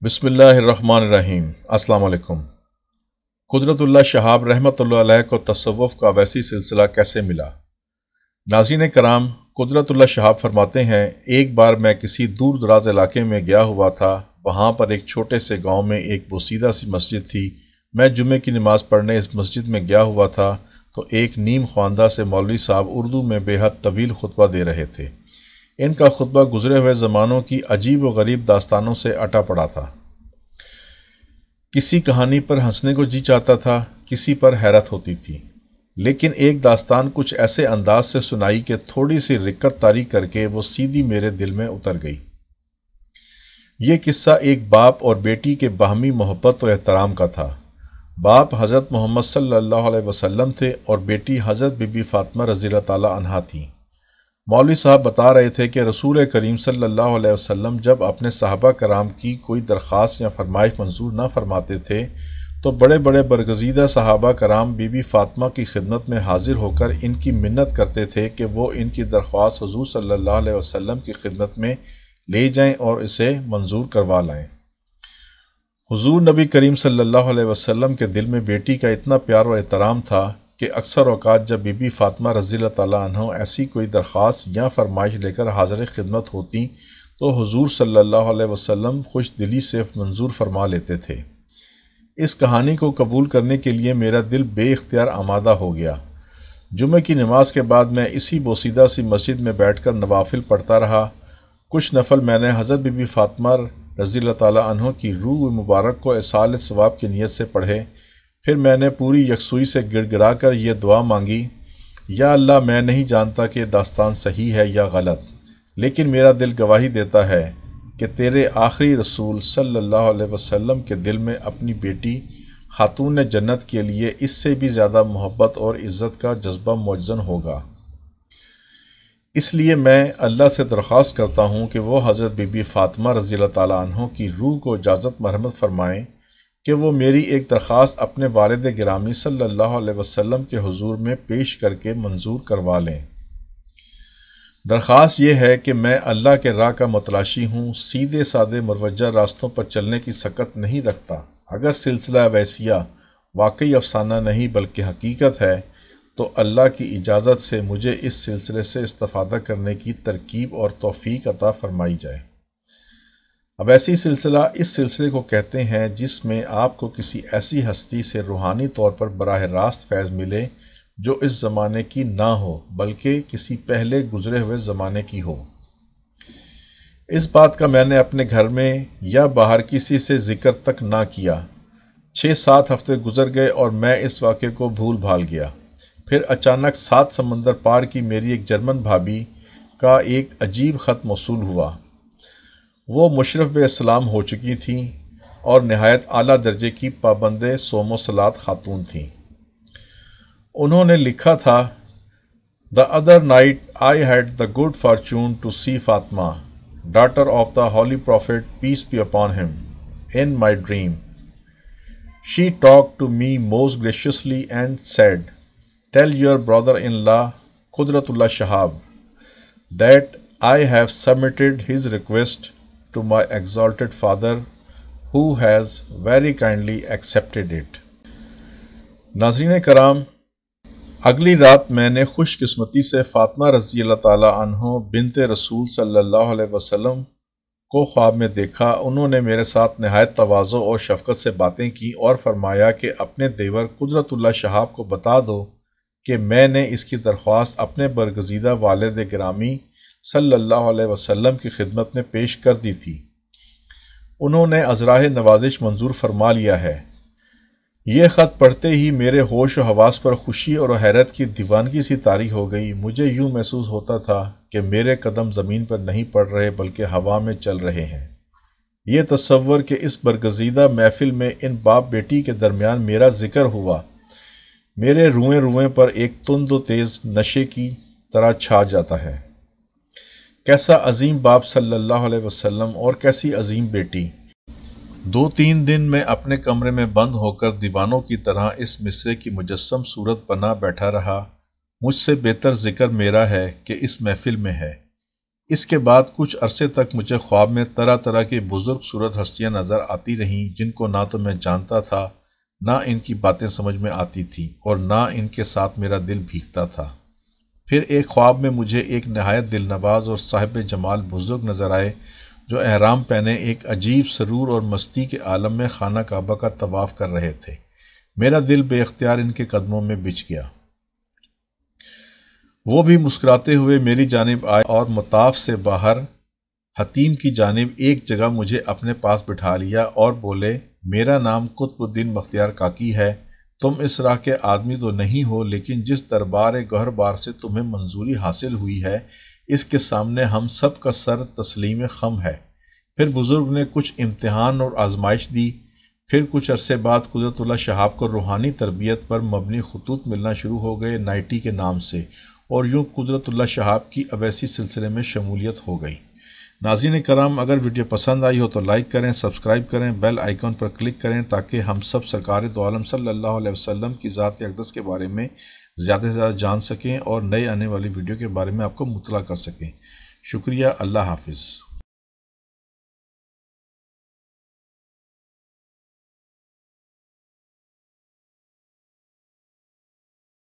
بسم اللہ الرحمن الرحیم۔ السلام علیکم۔ قدرت اللہ شہاب رحمۃ اللہ علیہ کو تصوف کا ویسی سلسلہ کیسے ملا؟ ناظرین کرام، قدرت اللہ شہاب فرماتے ہیں، ایک بار میں کسی دور دراز علاقے میں گیا ہوا تھا۔ وہاں پر ایک چھوٹے سے گاؤں میں ایک بوسیدہ سی مسجد تھی۔ میں جمعے کی نماز پڑھنے اس مسجد میں گیا ہوا تھا تو ایک نیم خواندہ سے مولوی صاحب اردو میں بے حد طویل خطبہ دے رہے تھے۔ ان کا خطبہ گزرے ہوئے زمانوں کی عجیب و غریب داستانوں سے اٹا پڑا تھا۔ کسی کہانی پر ہنسنے کو جی چاہتا تھا، کسی پر حیرت ہوتی تھی، لیکن ایک داستان کچھ ایسے انداز سے سنائی کہ تھوڑی سی رکت طاری کر کے وہ سیدھی میرے دل میں اتر گئی۔ یہ قصہ ایک باپ اور بیٹی کے باہمی محبت و احترام کا تھا۔ باپ حضرت محمد صلی اللہ علیہ وسلم تھے اور بیٹی حضرت بی بی فاطمہ رضی اللہ تعالی عنہا تھیں۔ مولوی صاحب بتا رہے تھے کہ رسول کریم صلی اللہ علیہ وسلم جب اپنے صحابہ کرام کی کوئی درخواست یا فرمائش منظور نہ فرماتے تھے تو بڑے بڑے برگزیدہ صحابہ کرام بی بی فاطمہ کی خدمت میں حاضر ہو کر ان کی منت کرتے تھے کہ وہ ان کی درخواست حضور صلی اللہ علیہ وسلم کی خدمت میں لے جائیں اور اسے منظور کروا لائیں۔ حضور نبی کریم صلی اللہ علیہ وسلم کے دل میں بیٹی کا اتنا پیار و احترام تھا کہ اکثر اوقات جب بی بی فاطمہ رضی اللہ تعالیٰ عنہ ایسی کوئی درخواست یا فرمائش لے کر حاضر خدمت ہوتی تو حضور صلی اللہ علیہ وسلم خوش دلی سے منظور فرما لیتے تھے۔ اس کہانی کو قبول کرنے کے لیے میرا دل بے اختیار آمادہ ہو گیا۔ جمعہ کی نماز کے بعد میں اسی بوسیدہ سی مسجد میں بیٹھ کر نوافل پڑھتا رہا۔ کچھ نفل میں نے حضرت بی بی فاطمہ رضی اللہ تعالیٰ عنہ کی روح مبارک کو ایصال ثواب کی نیت سے پڑھے۔ پھر میں نے پوری یکسوئی سے گڑ گڑا کر یہ دعا مانگی، یا اللہ، میں نہیں جانتا کہ داستان صحیح ہے یا غلط، لیکن میرا دل گواہی دیتا ہے کہ تیرے آخری رسول صلی اللہ علیہ وسلم کے دل میں اپنی بیٹی خاتون جنت کے لیے اس سے بھی زیادہ محبت اور عزت کا جذبہ موجزن ہوگا۔ اس لیے میں اللہ سے درخواست کرتا ہوں کہ وہ حضرت بی بی فاطمہ رضی اللہ تعالیٰ عنہ کی روح کو اجازت مرحمت فرمائیں کہ وہ میری ایک درخواست اپنے والد گرامی صلی اللہ علیہ وسلم کے حضور میں پیش کر کے منظور کروا لیں۔ درخواست یہ ہے کہ میں اللہ کے راہ کا متلاشی ہوں، سیدھے سادے مروجہ راستوں پر چلنے کی سکت نہیں رکھتا۔ اگر سلسلہ ویسیہ واقعی افسانہ نہیں بلکہ حقیقت ہے تو اللہ کی اجازت سے مجھے اس سلسلے سے استفادہ کرنے کی ترکیب اور توفیق عطا فرمائی جائے۔ اب ایسی سلسلہ اس سلسلے کو کہتے ہیں جس میں آپ کو کسی ایسی ہستی سے روحانی طور پر براہ راست فیض ملے جو اس زمانے کی نہ ہو بلکہ کسی پہلے گزرے ہوئے زمانے کی ہو۔ اس بات کا میں نے اپنے گھر میں یا باہر کسی سے ذکر تک نہ کیا۔ 6-7 ہفتے گزر گئے اور میں اس واقعے کو بھول بھال گیا۔ پھر اچانک 7 سمندر پار کی میری ایک جرمن بھابھی کا ایک عجیب خط موصول ہوا۔ وہ مشرف بے اسلام ہو چکی تھیں اور نہایت اعلیٰ درجے کی پابند صوم و صلات خاتون تھیں۔ انہوں نے لکھا تھا، "The other night I had the good fortune to see Fatima, daughter of the Holy Prophet, peace be upon him, in my dream. She talked to me most graciously and said, 'Tell your brother-in-law, Qudratullah Shahab, that I have submitted his request to my exalted father, who has very kindly accepted it.'" ناظرین کرام، اگلی رات میں نے خوش قسمتی سے فاطمہ رضی اللہ تعالیٰ عنہ بنت رسول صلی اللہ علیہ وسلم کو خواب میں دیکھا۔ انہوں نے میرے ساتھ نہایت تواضع اور شفقت سے باتیں کی اور فرمایا کہ اپنے دیور قدرت اللہ شہاب کو بتا دو کہ میں نے اس کی درخواست اپنے برگزیدہ والد گرامی صلی اللہ علیہ وسلم کی خدمت میں پیش کر دی تھی۔ انہوں نے عذراہ نوازش منظور فرما لیا ہے۔ یہ خط پڑھتے ہی میرے ہوش و حواس پر خوشی اور حیرت کی دیوانگی سی طاری ہو گئی۔ مجھے یوں محسوس ہوتا تھا کہ میرے قدم زمین پر نہیں پڑ رہے بلکہ ہوا میں چل رہے ہیں۔ یہ تصور کہ اس برگزیدہ محفل میں ان باپ بیٹی کے درمیان میرا ذکر ہوا، میرے روئیں روئیں پر ایک تند و تیز نشے کی طرح چھا جاتا ہے۔ کیسا عظیم باپ صلی اللہ علیہ وسلم اور کیسی عظیم بیٹی۔ 2-3 دن میں اپنے کمرے میں بند ہو کر دیوانوں کی طرح اس مصرے کی مجسم صورت بنا بیٹھا رہا۔ مجھ سے بہتر ذکر میرا ہے کہ اس محفل میں ہے۔ اس کے بعد کچھ عرصے تک مجھے خواب میں طرح طرح کی بزرگ صورت ہستیاں نظر آتی رہیں، جن کو نہ تو میں جانتا تھا، نہ ان کی باتیں سمجھ میں آتی تھیں، اور نہ ان کے ساتھ میرا دل بھیگتا تھا۔ پھر ایک خواب میں مجھے ایک نہایت دل نواز اور صاحب جمال بزرگ نظر آئے، جو احرام پہنے ایک عجیب سرور اور مستی کے عالم میں خانہ کعبہ کا طواف کر رہے تھے۔ میرا دل بے اختیار ان کے قدموں میں بچھ گیا۔ وہ بھی مسکراتے ہوئے میری جانب آئے اور مطاف سے باہر حتیم کی جانب ایک جگہ مجھے اپنے پاس بٹھا لیا اور بولے، میرا نام قطب الدین بختیار کاکی ہے۔ تم اس راہ کے آدمی تو نہیں ہو، لیکن جس دربار گہر بار سے تمہیں منظوری حاصل ہوئی ہے، اس کے سامنے ہم سب کا سر تسلیم خم ہے۔ پھر بزرگ نے کچھ امتحان اور آزمائش دی۔ پھر کچھ عرصے بعد قدرت اللہ شہاب کو روحانی تربیت پر مبنی خطوط ملنا شروع ہو گئے نائٹی کے نام سے، اور یوں قدرت اللہ شہاب کی اویسی سلسلے میں شمولیت ہو گئی۔ ناظرین کرام، اگر ویڈیو پسند آئی ہو تو لائک کریں، سبسکرائب کریں، بیل آئیکن پر کلک کریں تاکہ ہم سب سرکار دو عالم صلی اللہ علیہ وسلم کی ذات اقدس کے بارے میں زیادہ سے زیادہ جان سکیں اور نئے آنے والی ویڈیو کے بارے میں آپ کو مطلع کر سکیں۔ شکریہ، اللہ حافظ۔